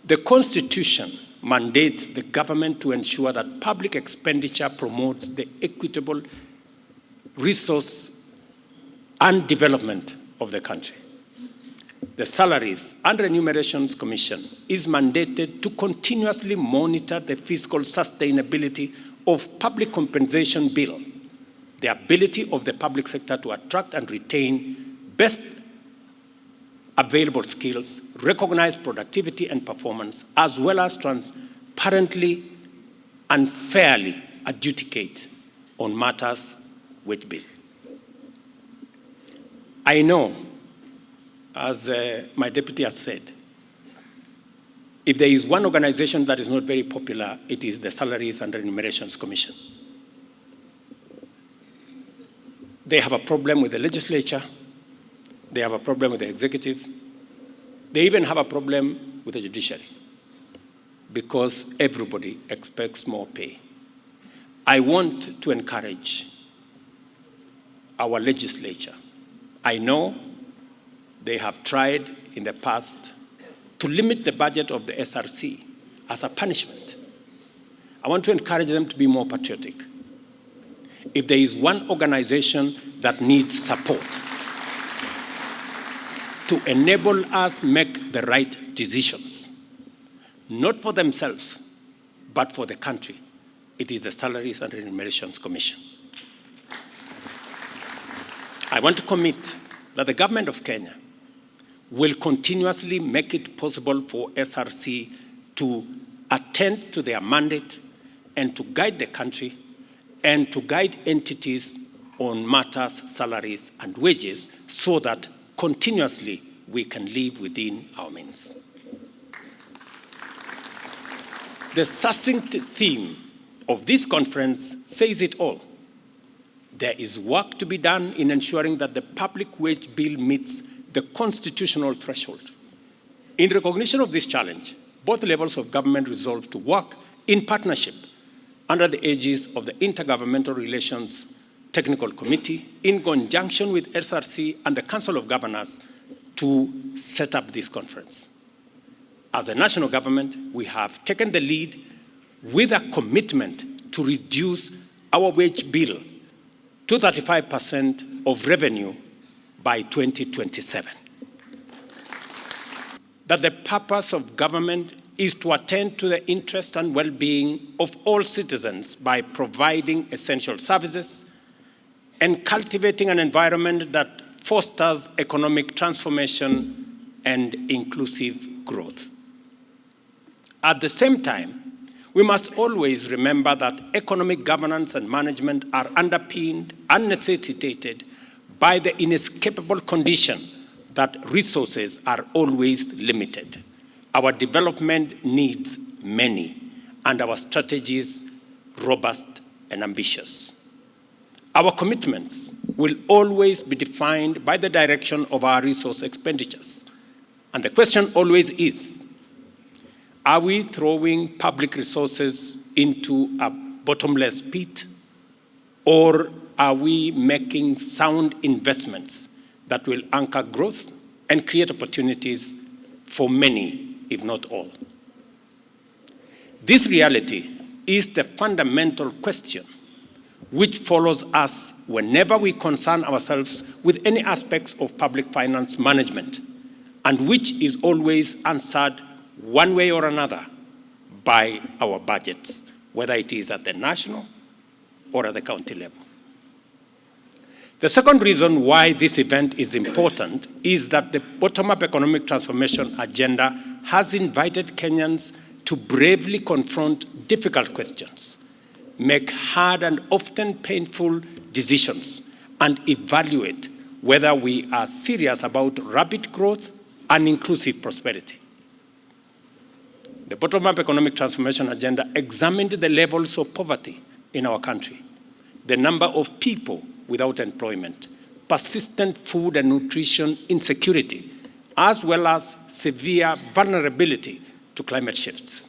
The Constitution mandates the government to ensure that public expenditure promotes the equitable resource and development of the country. The Salaries and Remunerations Commission is mandated to continuously monitor the fiscal sustainability of public compensation bill, the ability of the public sector to attract and retain best available skills, recognize productivity and performance, as well as transparently and fairly adjudicate on matters which bill. I know, as my deputy has said, if there is one organization that is not very popular, it is the Salaries and Remunerations Commission. They have a problem with the legislature. They have a problem with the executive. They even have a problem with the judiciary because everybody expects more pay. I want to encourage our legislature. I know they have tried in the past to limit the budget of the SRC as a punishment. I want to encourage them to be more patriotic. If there is one organization that needs support to enable us make the right decisions, not for themselves, but for the country, it is the Salaries and Remunerations Commission. I want to commit that the government of Kenya will continuously make it possible for SRC to attend to their mandate and to guide the country and to guide entities on matters, salaries, and wages so that continuously we can live within our means. The succinct theme of this conference says it all. There is work to be done in ensuring that the public wage bill meets the constitutional threshold. In recognition of this challenge, both levels of government resolved to work in partnership under the aegis of the Intergovernmental Relations Technical Committee in conjunction with SRC and the Council of Governors to set up this conference. As a national government, we have taken the lead with a commitment to reduce our wage bill to 35% of revenue by 2027. That the purpose of government is to attend to the interest and well-being of all citizens by providing essential services and cultivating an environment that fosters economic transformation and inclusive growth. At the same time, we must always remember that economic governance and management are underpinned and necessitated by the inescapable condition that resources are always limited. Our development needs many, and our strategies robust and ambitious. Our commitments will always be defined by the direction of our resource expenditures. And the question always is, are we throwing public resources into a bottomless pit, or are we making sound investments that will anchor growth and create opportunities for many, if not all? This reality is the fundamental question which follows us whenever we concern ourselves with any aspects of public finance management, and which is always answered one way or another by our budgets, whether it is at the national or at the county level. The second reason why this event is important is that the bottom-up economic transformation agenda has invited Kenyans to bravely confront difficult questions, make hard and often painful decisions, and evaluate whether we are serious about rapid growth and inclusive prosperity. The bottom-up economic transformation agenda examined the levels of poverty in our country, the number of people without employment, persistent food and nutrition insecurity, as well as severe vulnerability to climate shifts.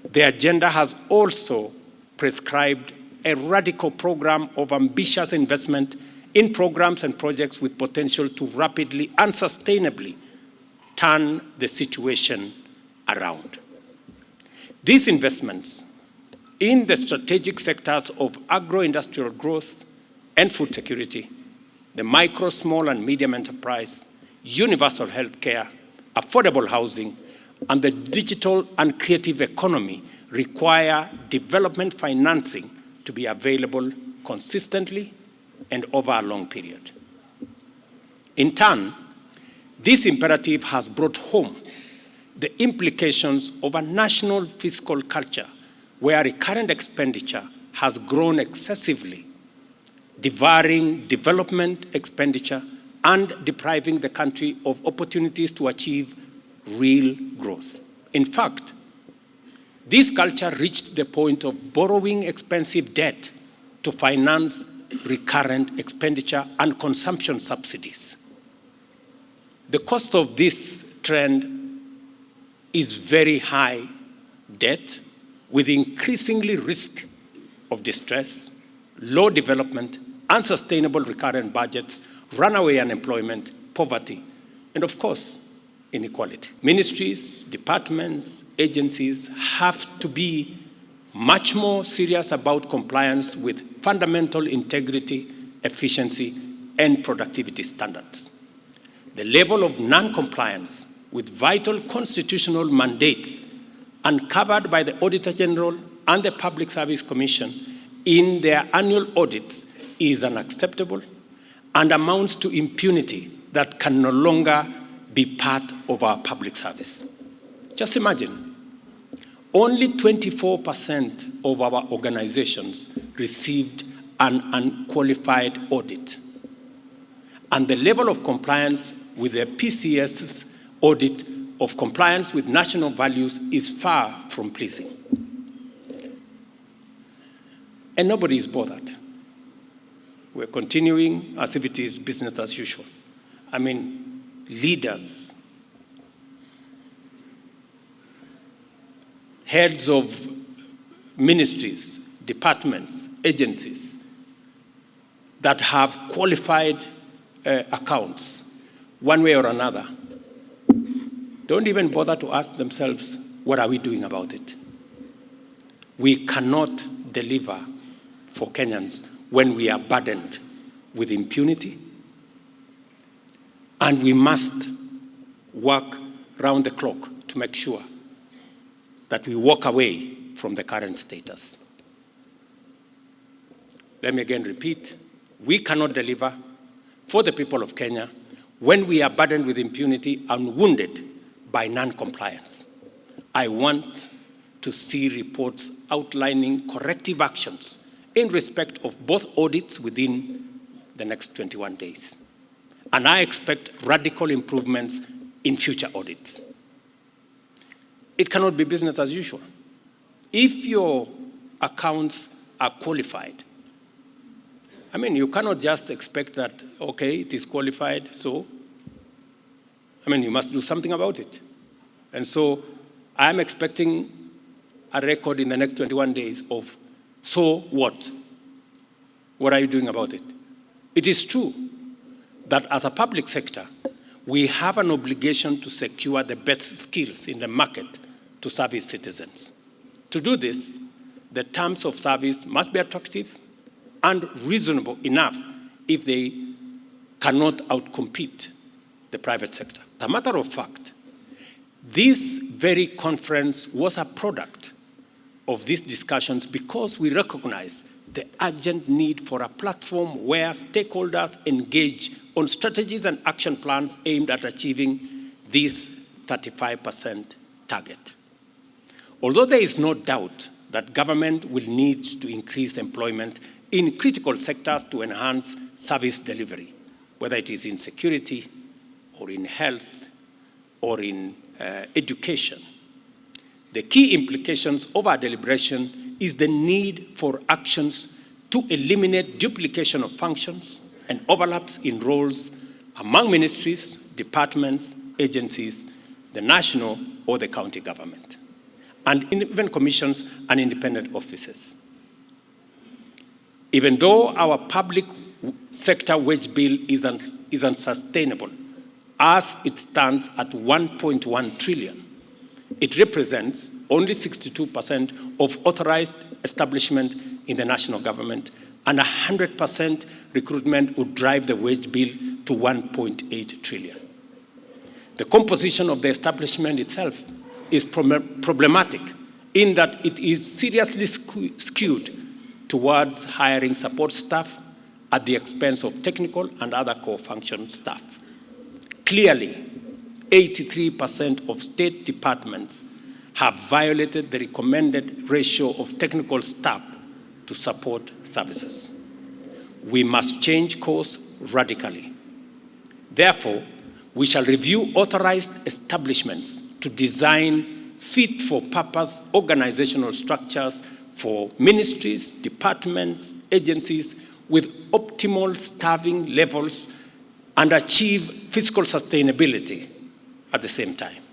The agenda has also prescribed a radical program of ambitious investment in programs and projects with potential to rapidly and sustainably turn the situation around. These investments in the strategic sectors of agro-industrial growth and food security, the micro, small, and medium enterprise, universal health care, affordable housing, and the digital and creative economy require development financing to be available consistently and over a long period. In turn, this imperative has brought home the implications of a national fiscal culture where recurrent expenditure has grown excessively, devouring development expenditure and depriving the country of opportunities to achieve real growth. In fact, this culture reached the point of borrowing expensive debt to finance recurrent expenditure and consumption subsidies. The cost of this trend is very high debt with increasingly risk of distress, low development, unsustainable recurrent budgets, runaway unemployment, poverty, and of course, inequality. Ministries, departments, agencies have to be much more serious about compliance with fundamental integrity, efficiency, and productivity standards. The level of non-compliance with vital constitutional mandates uncovered by the Auditor General and the Public Service Commission in their annual audits is unacceptable and amounts to impunity that can no longer be part of our public service. Just imagine, only 24% of our organizations received an unqualified audit, and the level of compliance with the PCS's audit of compliance with national values is far from pleasing. And nobody is bothered. We're continuing as if it is business as usual. I mean, leaders, heads of ministries, departments, agencies that have qualified accounts, one way or another, don't even bother to ask themselves, what are we doing about it? We cannot deliver for Kenyans when we are burdened with impunity, and we must work round the clock to make sure that we walk away from the current status. Let me again repeat, we cannot deliver for the people of Kenya when we are burdened with impunity and wounded by non-compliance. I want to see reports outlining corrective actions in respect of both audits within the next 21 days. And I expect radical improvements in future audits. It cannot be business as usual. If your accounts are qualified, I mean, you cannot just expect that, okay, it is qualified, so, I mean, you must do something about it. And so I'm expecting a record in the next 21 days of, so what? What are you doing about it? It is true that as a public sector, we have an obligation to secure the best skills in the market to serve its citizens. To do this, the terms of service must be attractive and reasonable enough if they cannot outcompete the private sector. As a matter of fact, this very conference was a product of these discussions because we recognize the urgent need for a platform where stakeholders engage on strategies and action plans aimed at achieving this 35% target. Although there is no doubt that government will need to increase employment in critical sectors to enhance service delivery, whether it is in security or in health or in education. The key implications of our deliberation is the need for actions to eliminate duplication of functions and overlaps in roles among ministries, departments, agencies, the national or the county government, and even commissions and independent offices. Even though our public sector wage bill is unsustainable, as it stands at 1.1 trillion, it represents only 62% of authorized establishment in the national government, and 100% recruitment would drive the wage bill to 1.8 trillion. The composition of the establishment itself is problematic in that it is seriously skewed towards hiring support staff at the expense of technical and other core function staff. Clearly, 83% of state departments have violated the recommended ratio of technical staff to support services. We must change course radically. Therefore, we shall review authorized establishments to design fit-for-purpose organizational structures for ministries, departments, agencies with optimal staffing levels and achieve fiscal sustainability at the same time.